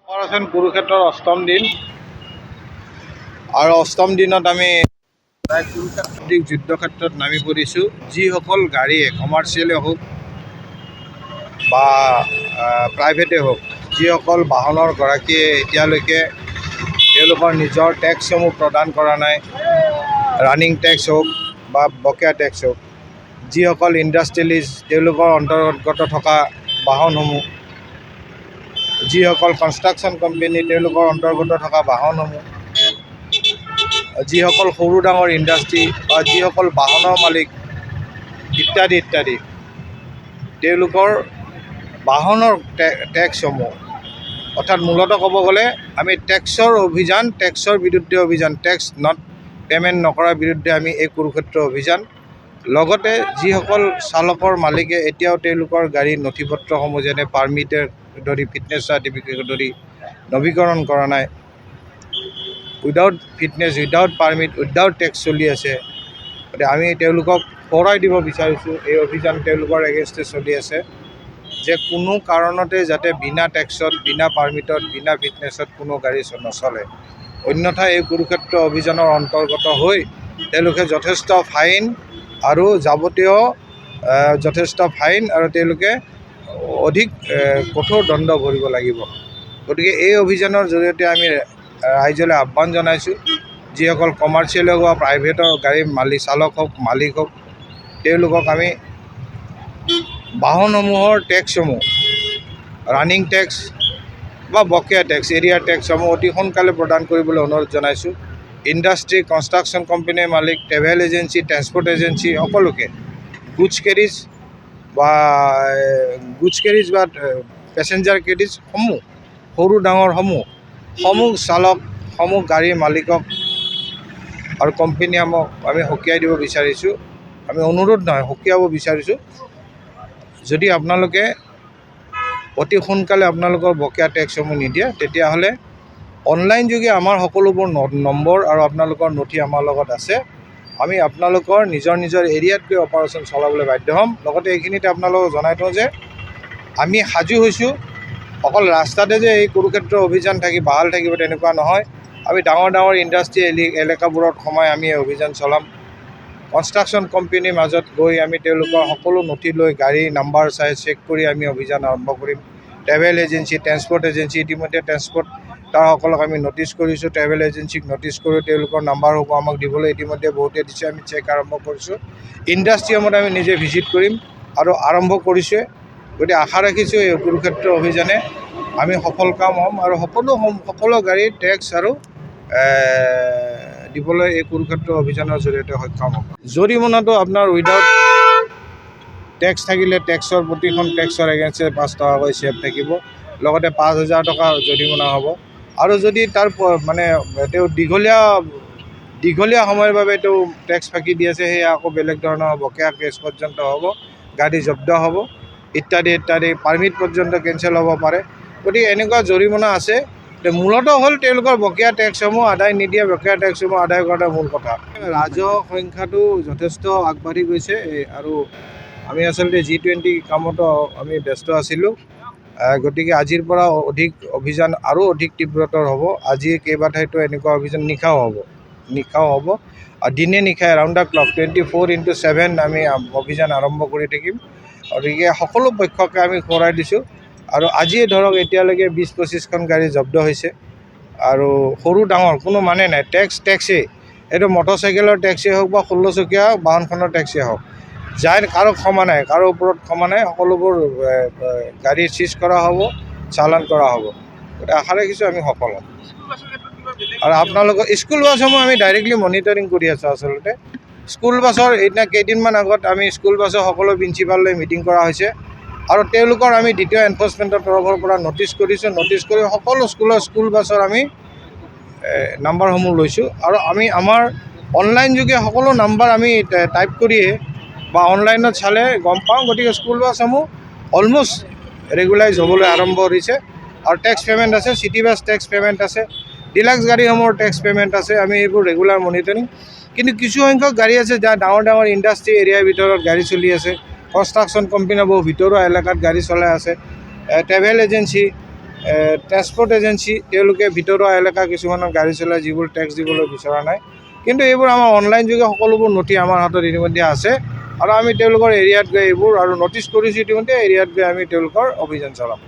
Operation কুৰুক্ষেত্ৰৰ অষ্টম দিন আৰু অষ্টম দিনত আমি প্ৰায় কুৰুক্ষেত্ৰৰ যুদ্ধক্ষেত্ৰত নামি পৰিছোঁ। যিসকল গাড়ীয়ে কমাৰ্চিয়েলে হওক বা প্ৰাইভেটে হওক, যিসকল বাহনৰ গৰাকীয়ে এতিয়ালৈকে তেওঁলোকৰ নিজৰ টেক্সসমূহ প্ৰদান কৰা নাই, ৰানিং টেক্স হওক বা বকেয়া টেক্স হওক, যিসকল ইণ্ডাষ্ট্ৰিয়েলিষ্ট তেওঁলোকৰ অন্তৰ্গত থকা বাহনসমূহ, যিসকল কনষ্ট্ৰাকশ্যন কোম্পানী তেওঁলোকৰ অন্তৰ্গত থকা বাহনসমূহ, যিসকল সৰু ডাঙৰ ইণ্ডাষ্ট্ৰী বা যিসকল বাহনৰ মালিক ইত্যাদি ইত্যাদি, তেওঁলোকৰ বাহনৰ টেক্সসমূহ, অৰ্থাৎ মূলতঃ ক'ব গ'লে আমি টেক্সৰ অভিযান, টেক্সৰ বিৰুদ্ধে অভিযান, টেক্স নট পে'মেণ্ট নকৰাৰ বিৰুদ্ধে আমি এই কুৰুক্ষেত্ৰ অভিযান। লগতে যিসকল চালকৰ মালিকে এতিয়াও তেওঁলোকৰ গাড়ীৰ নথি পত্ৰসমূহ যেনে পাৰ্মিটেৰ ধৰি ফিটনেছ চাৰ্টিফিকেট ধৰি নৱীকৰণ কৰা নাই, without fitness, without permit, without tax চলি আছে, গতিকে আমি তেওঁলোকক সোঁৱৰাই দিব বিচাৰিছোঁ। এই অভিযান তেওঁলোকৰ এগেইনষ্টে চলি আছে যে কোনো কাৰণতে যাতে বিনা টেক্সত, বিনা পাৰ্মিটত, বিনা ফিটনেছত কোনো গাড়ী নচলে। অন্যথা এই কুৰুক্ষেত্ৰ অভিযানৰ অন্তৰ্গত হৈ তেওঁলোকে যথেষ্ট ফাইন আৰু যাৱতীয় আৰু তেওঁলোকে অধিক কঠোৰ দণ্ড ভৰিব লাগিব। গতিকে এই অভিযানৰ জৰিয়তে আমি ৰাইজলৈ আহ্বান জনাইছোঁ, যিসকল কমাৰ্চিয়েল হওক বা প্ৰাইভেটৰ গাড়ীৰ চালক হওক, মালিক হওক, তেওঁলোকক আমি বাহনসমূহৰ টেক্সসমূহ, ৰানিং টেক্স বা বকেয়া টেক্স, এৰিয়া টেক্সসমূহ অতি সোনকালে প্ৰদান কৰিবলৈ অনুৰোধ জনাইছোঁ। ইণ্ডাষ্ট্ৰী, কনষ্ট্ৰাকশ্যন কোম্পানীৰ মালিক, ট্ৰেভেল এজেঞ্চি, ট্ৰেন্সপৰ্ট এজেঞ্চি সকলোকে গুডছ কেৰিজ বা পেছেঞ্জাৰ কেৰিজসমূহ, সৰু ডাঙৰসমূহ চালক, গাড়ীৰ মালিকক আৰু কোম্পানীসমূহক আমি সকীয়াই দিব বিচাৰিছোঁ। আমি অনুৰোধ নহয়, সকীয়াব বিচাৰিছোঁ। যদি আপোনালোকে অতি সোনকালে আপোনালোকৰ বকেয়া টেক্সসমূহ নিদিয়ে, তেতিয়াহ'লে অনলাইন যোগে আমাৰ সকলোবোৰ নম্বৰ আৰু আপোনালোকৰ নথি আমাৰ লগত আছে। আমি আপোনালোকৰ নিজৰ এৰিয়াত গৈ অপাৰেশ্যন চলাবলৈ বাধ্য হ'ম। লগতে এইখিনিতে আপোনালোকক জনাই থওঁ যে আমি সাজু হৈছোঁ। অকল ৰাস্তাতে যে এই কুৰুক্ষেত্ৰ অভিযান বাহাল থাকিব তেনেকুৱা নহয়। আমি ডাঙৰ ইণ্ডাষ্ট্ৰী এলেকাবোৰত সোমাই আমি এই অভিযান চলাম। কনষ্ট্ৰাকশ্যন কোম্পানীৰ মাজত গৈ আমি তেওঁলোকৰ সকলো নথি লৈ গাড়ী নাম্বাৰ চাই চেক কৰি আমি অভিযান আৰম্ভ কৰিম। ট্ৰেভেল এজেঞ্চি, ট্ৰেন্সপৰ্ট এজেঞ্চি, ইতিমধ্যে ট্ৰেন্সপৰ্টাৰসকলক আমি ন'টিছ কৰিছোঁ, ট্ৰেভেল এজেঞ্চিক ন'টিছ কৰি তেওঁলোকৰ নাম্বাৰসমূহ আমাক দিবলৈ ইতিমধ্যে বহুতে দিছে, আমি চেক আৰম্ভ কৰিছোঁ। ইণ্ডাষ্ট্ৰীসমূহত আমি নিজে ভিজিট কৰিম আৰু আৰম্ভ কৰিছোঁৱে। গতিকে আশা ৰাখিছোঁ এই কুৰুক্ষেত্ৰ অভিযানে আমি সফল কাম হ'ম আৰু সকলো গাড়ীৰ টেক্স আৰু দিবলৈ এই কুৰুক্ষেত্ৰ অভিযানৰ জৰিয়তে সক্ষম হ'ব। জৰিমনাটো আপোনাৰ উইদাউট টেক্স থাকিলে টেক্সৰ প্ৰতিখন টেক্সৰ এগেইনষ্টে 5 টকাকৈ চেভ থাকিব। লগতে 5,000 টকা জৰিমনা হ'ব। আৰু যদি তাৰ তেওঁ দীঘলীয়া সময়ৰ বাবে তেওঁ টেক্স ফাঁকি দি আছে, সেয়া আকৌ বেলেগ ধৰণৰ বকেয়া কেছ পৰ্যন্ত হ'ব, গাড়ী জব্দ হ'ব ইত্যাদি ইত্যাদি, পাৰ্মিট পৰ্যন্ত কেঞ্চেল হ'ব পাৰে। গতিকে এনেকুৱা জৰিমনা আছে। মূলতঃ হ'ল তেওঁলোকৰ বকেয়া টেক্সসমূহ আদায় নিদিয়ে, বকেয়া টেক্সসমূহ আদায় কৰাটো মূল কথা। ৰাজহ সংখ্যাটো যথেষ্ট আগবাঢ়ি গৈছে আৰু আমি আচলতে G20 কামতো আমি ব্যস্ত আছিলোঁ। গতিকে আজিৰ পৰা অভিযান আৰু অধিক তীব্ৰতৰ হ'ব। আজি কেইবাঠাইতো এনেকুৱা অভিযান নিশাও হ'ব আৰু দিনে নিশাই ৰাউণ্ড দ্য ক্লক 24/7 আমি অভিযান আৰম্ভ কৰি থাকিম। গতিকে সকলো পক্ষকে আমি সোঁৱৰাই দিছোঁ। আৰু আজিয়ে ধৰক এতিয়ালৈকে 20-25খন গাড়ী জব্দ হৈছে আৰু সৰু ডাঙৰ কোনো মানে নাই, টেক্সেই, এইটো মটৰচাইকেলৰ টেক্সেই হওক বা 16 চকীয়া বাহনখনৰ টেক্সেই হওক, কাৰো ক্ষমা নাই, কাৰো ওপৰত ক্ষমা নাই। সকলোবোৰ গাড়ী চিজ কৰা হ'ব, চালান কৰা হ'ব। গতিকে আশা ৰাখিছোঁ আমি সফল হ'ম। আৰু আপোনালোকৰ স্কুল বাছসমূহ আমি ডাইৰেক্টলি মনিটৰিং কৰি আছোঁ। আচলতে স্কুল বাছৰ কেইদিনমান আগত আমি স্কুল বাছৰ সকলো প্ৰিন্সিপাললৈ মিটিং কৰা হৈছে আৰু তেওঁলোকৰ আমি দ্বিতীয় এনফৰ্চমেণ্টৰ তৰফৰ পৰা ন'টিছ কৰিছোঁ। ন'টিছ কৰি সকলো স্কুল বাছৰ আমি নাম্বাৰসমূহ লৈছোঁ আৰু আমি আমাৰ অনলাইন যোগে সকলো নাম্বাৰ আমি টাইপ কৰিয়ে বা অনলাইনত চালে গম পাওঁ। গতিকে স্কুল বাছসমূহ অলমষ্ট ৰেগুলাৰাইজ হ'বলৈ আৰম্ভ কৰিছে আৰু টেক্স পে'মেণ্ট আছে, চিটি বাছ টেক্স পে'মেণ্ট আছে, ডিলাক্স গাড়ীসমূহৰ টেক্স পে'মেণ্ট আছে। আমি এইবোৰ ৰেগুলাৰ মনিটৰিং। কিন্তু কিছুসংখ্যক গাড়ী আছে যাৰ ডাঙৰ ইণ্ডাষ্ট্ৰী এৰিয়াৰ ভিতৰত গাড়ী চলি আছে, কনষ্ট্ৰাকশ্যন কোম্পানীয়ে বহু ভিতৰুৱা এলেকাত গাড়ী চলাই আছে, ট্ৰেভেল এজেঞ্চি ট্ৰেন্সপৰ্ট এজেঞ্চি তেওঁলোকে ভিতৰুৱা এলেকা কিছুমানৰ গাড়ী চলাই যিবোৰ টেক্স দিবলৈ বিচৰা নাই, কিন্তু এইবোৰ আমাৰ অনলাইন যোগে সকলোবোৰ নথি আমাৰ হাতত ইতিমধ্যে আছে আৰু আমি তেওঁলোকৰ এৰিয়াত গৈ এইবোৰ আৰু ন'টিচ কৰিছোঁ ইতিমধ্যে এৰিয়াত গৈ আমি তেওঁলোকৰ অভিযান চলাম।